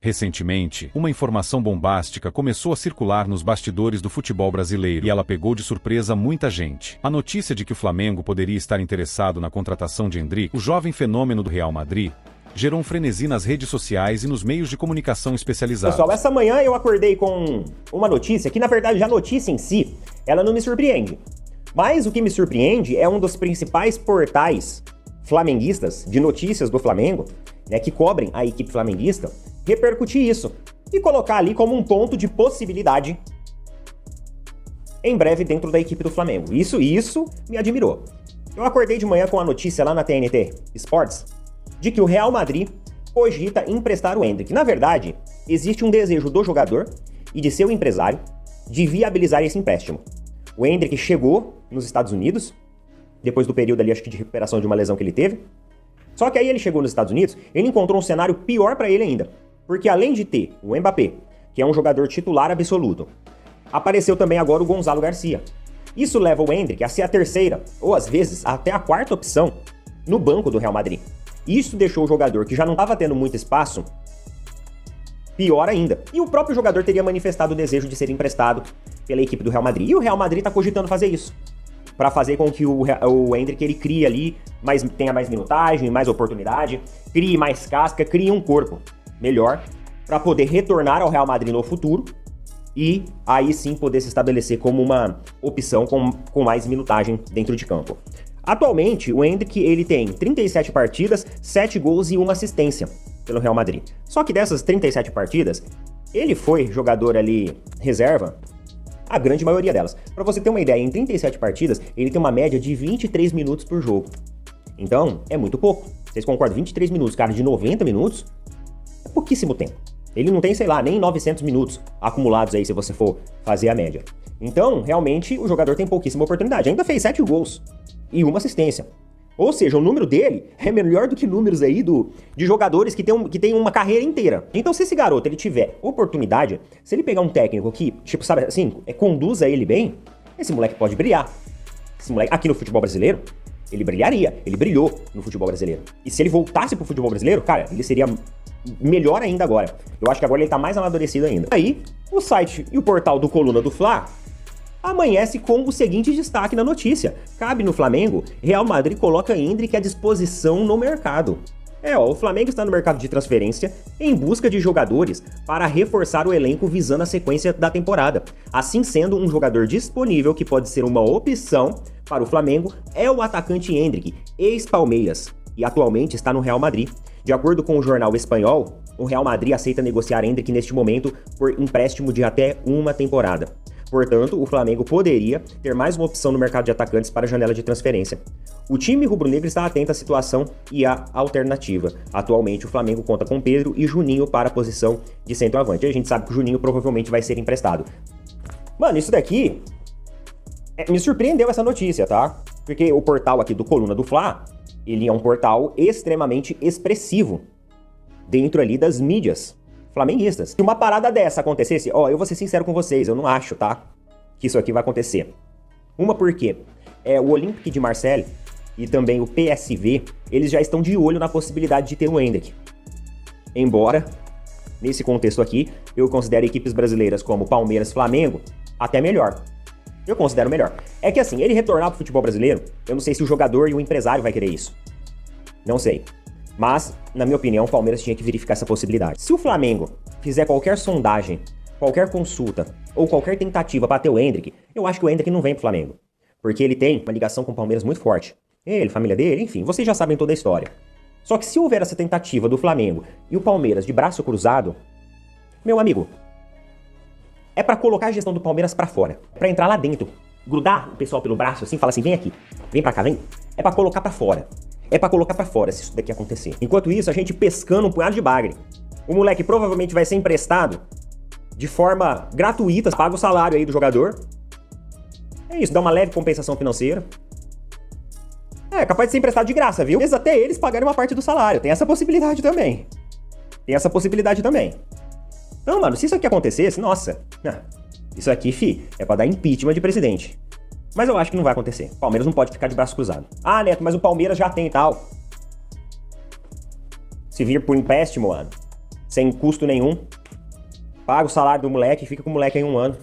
Recentemente, uma informação bombástica começou a circular nos bastidores do futebol brasileiro e ela pegou de surpresa muita gente. A notícia de que o Flamengo poderia estar interessado na contratação de Endrick, o jovem fenômeno do Real Madrid, gerou um frenesi nas redes sociais e nos meios de comunicação especializados. Pessoal, essa manhã eu acordei com uma notícia que, na verdade, a notícia em si, ela não me surpreende. Mas o que me surpreende é um dos principais portais flamenguistas de notícias do Flamengo, né, que cobrem a equipe flamenguista, repercutir isso e colocar ali como um ponto de possibilidade em breve dentro da equipe do Flamengo. Isso me admirou. Eu acordei de manhã com a notícia lá na TNT Sports de que o Real Madrid cogita emprestar o Endrick. Na verdade, existe um desejo do jogador e de seu empresário de viabilizar esse empréstimo. O Endrick chegou nos Estados Unidos, depois do período ali, acho que de recuperação de uma lesão que ele teve. Só que aí ele chegou nos Estados Unidos, ele encontrou um cenário pior para ele ainda. Porque além de ter o Mbappé, que é um jogador titular absoluto, apareceu também agora o Gonzalo Garcia. Isso leva o Endrick a ser a terceira, ou às vezes até a quarta opção, no banco do Real Madrid. Isso deixou o jogador, que já não estava tendo muito espaço, pior ainda. E o próprio jogador teria manifestado o desejo de ser emprestado pela equipe do Real Madrid. E o Real Madrid está cogitando fazer isso, para fazer com que o Endrick ele crie ali, tenha mais minutagem, mais oportunidade, crie mais casca, crie um corpo melhor para poder retornar ao Real Madrid no futuro e aí sim poder se estabelecer como uma opção com mais minutagem dentro de campo. Atualmente, o Endrick ele tem 37 partidas, 7 gols e 1 assistência pelo Real Madrid. Só que dessas 37 partidas, ele foi jogador ali reserva a grande maioria delas. Para você ter uma ideia, em 37 partidas, ele tem uma média de 23 minutos por jogo. Então, é muito pouco. Vocês concordam? 23 minutos, cara, de 90 minutos é pouquíssimo tempo. Ele não tem, sei lá, nem 900 minutos acumulados aí, se você for fazer a média. Então, realmente, o jogador tem pouquíssima oportunidade. Ainda fez 7 gols e 1 assistência. Ou seja, o número dele é melhor do que números aí de jogadores que tem uma carreira inteira. Então, se esse garoto ele tiver oportunidade, se ele pegar um técnico que, tipo, sabe assim, conduza ele bem, esse moleque pode brilhar. Esse moleque, aqui no futebol brasileiro, ele brilharia. Ele brilhou no futebol brasileiro. E se ele voltasse pro futebol brasileiro, cara, ele seria melhor ainda agora. Eu acho que agora ele tá mais amadurecido ainda. Aí, o site e o portal do Coluna do Fla amanhece com o seguinte destaque na notícia. Cabe no Flamengo, Real Madrid coloca Endrick à disposição no mercado. O Flamengo está no mercado de transferência em busca de jogadores para reforçar o elenco visando a sequência da temporada. Assim sendo, um jogador disponível que pode ser uma opção para o Flamengo é o atacante Endrick, ex-Palmeiras, e atualmente está no Real Madrid. De acordo com o jornal espanhol, o Real Madrid aceita negociar Endrick neste momento por empréstimo de até uma temporada. Portanto, o Flamengo poderia ter mais uma opção no mercado de atacantes para a janela de transferência. O time rubro-negro está atento à situação e à alternativa. Atualmente, o Flamengo conta com Pedro e Juninho para a posição de centroavante. A gente sabe que o Juninho provavelmente vai ser emprestado. Mano, isso daqui me surpreendeu essa notícia, tá? Porque o portal aqui do Coluna do Fla, ele é um portal extremamente expressivo dentro ali das mídias flamenguistas. Se uma parada dessa acontecesse, eu vou ser sincero com vocês, eu não acho, tá, que isso aqui vai acontecer. Uma porque o Olympique de Marseille e também o PSV, eles já estão de olho na possibilidade de ter o Endrick. Embora, nesse contexto aqui, eu considero equipes brasileiras como Palmeiras, Flamengo, até melhor. Eu considero melhor. É que assim, ele retornar pro futebol brasileiro, eu não sei se o jogador e o empresário vai querer isso. Não sei. Mas, na minha opinião, o Palmeiras tinha que verificar essa possibilidade. Se o Flamengo fizer qualquer sondagem, qualquer consulta ou qualquer tentativa para ter o Endrick, eu acho que o Endrick não vem pro Flamengo. Porque ele tem uma ligação com o Palmeiras muito forte. Ele, família dele, enfim, vocês já sabem toda a história. Só que se houver essa tentativa do Flamengo e o Palmeiras de braço cruzado, meu amigo, é pra colocar a gestão do Palmeiras pra fora. Pra entrar lá dentro, grudar o pessoal pelo braço assim, falar assim, vem aqui, vem pra cá, vem. É pra colocar pra fora. É pra colocar pra fora se isso daqui acontecer. Enquanto isso, a gente pescando um punhado de bagre. O moleque provavelmente vai ser emprestado de forma gratuita, paga o salário aí do jogador. É isso, dá uma leve compensação financeira. É capaz de ser emprestado de graça, viu? Mas até eles pagarem uma parte do salário. Tem essa possibilidade também. Então, mano, se isso aqui acontecesse, nossa, isso aqui, é pra dar impeachment de presidente. Mas eu acho que não vai acontecer. O Palmeiras não pode ficar de braço cruzado. Ah, Neto, mas o Palmeiras já tem e tal. Se vir por empréstimo, mano, sem custo nenhum. Paga o salário do moleque e fica com o moleque em 1 ano.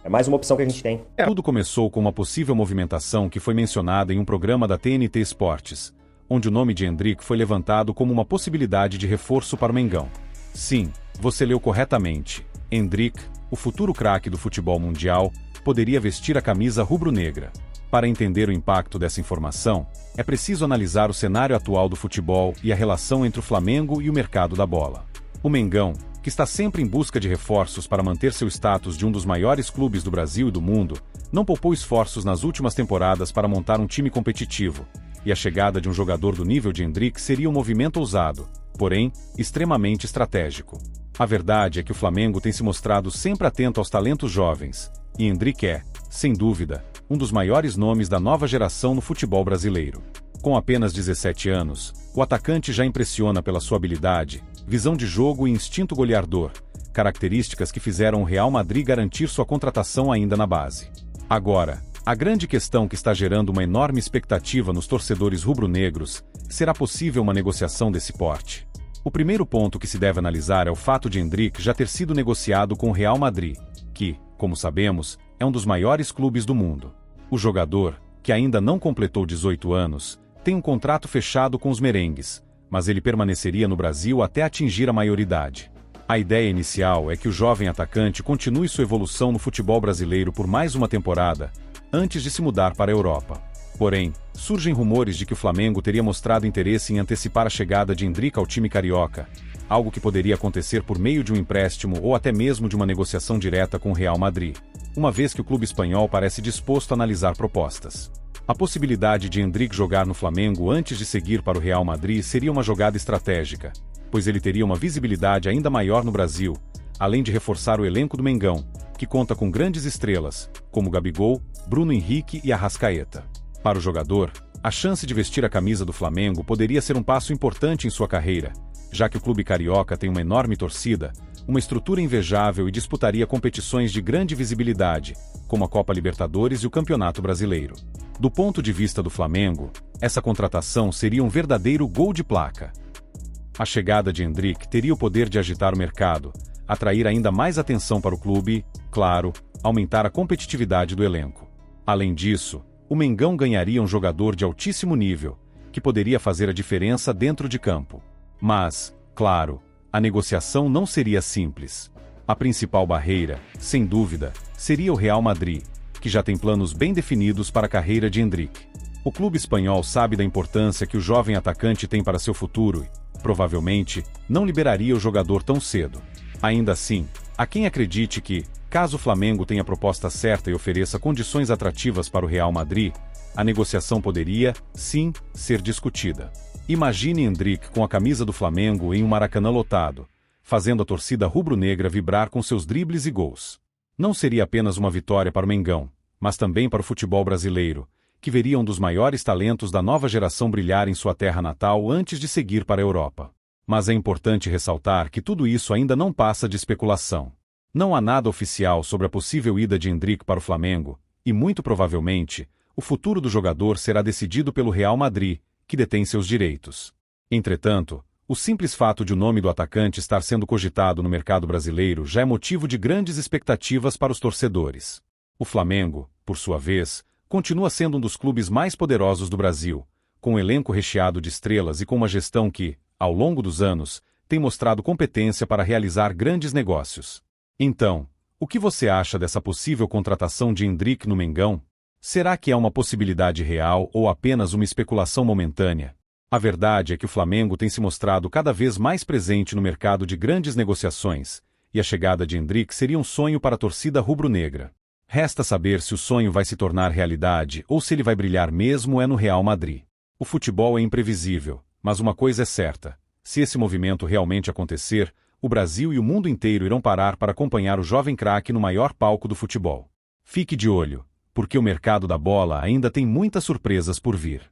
É mais uma opção que a gente tem. Tudo começou com uma possível movimentação que foi mencionada em um programa da TNT Esportes, onde o nome de Endrick foi levantado como uma possibilidade de reforço para o Mengão. Sim, você leu corretamente. Endrick, o futuro craque do futebol mundial, poderia vestir a camisa rubro-negra. Para entender o impacto dessa informação, é preciso analisar o cenário atual do futebol e a relação entre o Flamengo e o mercado da bola. O Mengão, que está sempre em busca de reforços para manter seu status de um dos maiores clubes do Brasil e do mundo, não poupou esforços nas últimas temporadas para montar um time competitivo, e a chegada de um jogador do nível de Endrick seria um movimento ousado, porém, extremamente estratégico. A verdade é que o Flamengo tem se mostrado sempre atento aos talentos jovens, e Endrick é, sem dúvida, um dos maiores nomes da nova geração no futebol brasileiro. Com apenas 17 anos, o atacante já impressiona pela sua habilidade, visão de jogo e instinto goleador, características que fizeram o Real Madrid garantir sua contratação ainda na base. Agora, a grande questão que está gerando uma enorme expectativa nos torcedores rubro-negros, será possível uma negociação desse porte? O primeiro ponto que se deve analisar é o fato de Endrick já ter sido negociado com o Real Madrid, que, como sabemos, é um dos maiores clubes do mundo. O jogador, que ainda não completou 18 anos, tem um contrato fechado com os merengues, mas ele permaneceria no Brasil até atingir a maioridade. A ideia inicial é que o jovem atacante continue sua evolução no futebol brasileiro por mais uma temporada, antes de se mudar para a Europa. Porém, surgem rumores de que o Flamengo teria mostrado interesse em antecipar a chegada de Endrick ao time carioca, algo que poderia acontecer por meio de um empréstimo ou até mesmo de uma negociação direta com o Real Madrid, uma vez que o clube espanhol parece disposto a analisar propostas. A possibilidade de Endrick jogar no Flamengo antes de seguir para o Real Madrid seria uma jogada estratégica, pois ele teria uma visibilidade ainda maior no Brasil, além de reforçar o elenco do Mengão, que conta com grandes estrelas, como Gabigol, Bruno Henrique e Arrascaeta. Para o jogador, a chance de vestir a camisa do Flamengo poderia ser um passo importante em sua carreira, já que o clube carioca tem uma enorme torcida, uma estrutura invejável e disputaria competições de grande visibilidade, como a Copa Libertadores e o Campeonato Brasileiro. Do ponto de vista do Flamengo, essa contratação seria um verdadeiro gol de placa. A chegada de Endrick teria o poder de agitar o mercado, atrair ainda mais atenção para o clube e, claro, aumentar a competitividade do elenco. Além disso, o Mengão ganharia um jogador de altíssimo nível, que poderia fazer a diferença dentro de campo. Mas, claro, a negociação não seria simples. A principal barreira, sem dúvida, seria o Real Madrid, que já tem planos bem definidos para a carreira de Endrick. O clube espanhol sabe da importância que o jovem atacante tem para seu futuro e, provavelmente, não liberaria o jogador tão cedo. Ainda assim, há quem acredite que, caso o Flamengo tenha a proposta certa e ofereça condições atrativas para o Real Madrid, a negociação poderia, sim, ser discutida. Imagine Endrick com a camisa do Flamengo em um Maracanã lotado, fazendo a torcida rubro-negra vibrar com seus dribles e gols. Não seria apenas uma vitória para o Mengão, mas também para o futebol brasileiro, que veria um dos maiores talentos da nova geração brilhar em sua terra natal antes de seguir para a Europa. Mas é importante ressaltar que tudo isso ainda não passa de especulação. Não há nada oficial sobre a possível ida de Endrick para o Flamengo, e muito provavelmente, o futuro do jogador será decidido pelo Real Madrid, que detém seus direitos. Entretanto, o simples fato de o nome do atacante estar sendo cogitado no mercado brasileiro já é motivo de grandes expectativas para os torcedores. O Flamengo, por sua vez, continua sendo um dos clubes mais poderosos do Brasil, com um elenco recheado de estrelas e com uma gestão que, ao longo dos anos, tem mostrado competência para realizar grandes negócios. Então, o que você acha dessa possível contratação de Endrick no Mengão? Será que é uma possibilidade real ou apenas uma especulação momentânea? A verdade é que o Flamengo tem se mostrado cada vez mais presente no mercado de grandes negociações, e a chegada de Endrick seria um sonho para a torcida rubro-negra. Resta saber se o sonho vai se tornar realidade ou se ele vai brilhar mesmo no Real Madrid. O futebol é imprevisível, mas uma coisa é certa: se esse movimento realmente acontecer, o Brasil e o mundo inteiro irão parar para acompanhar o jovem craque no maior palco do futebol. Fique de olho, porque o mercado da bola ainda tem muitas surpresas por vir.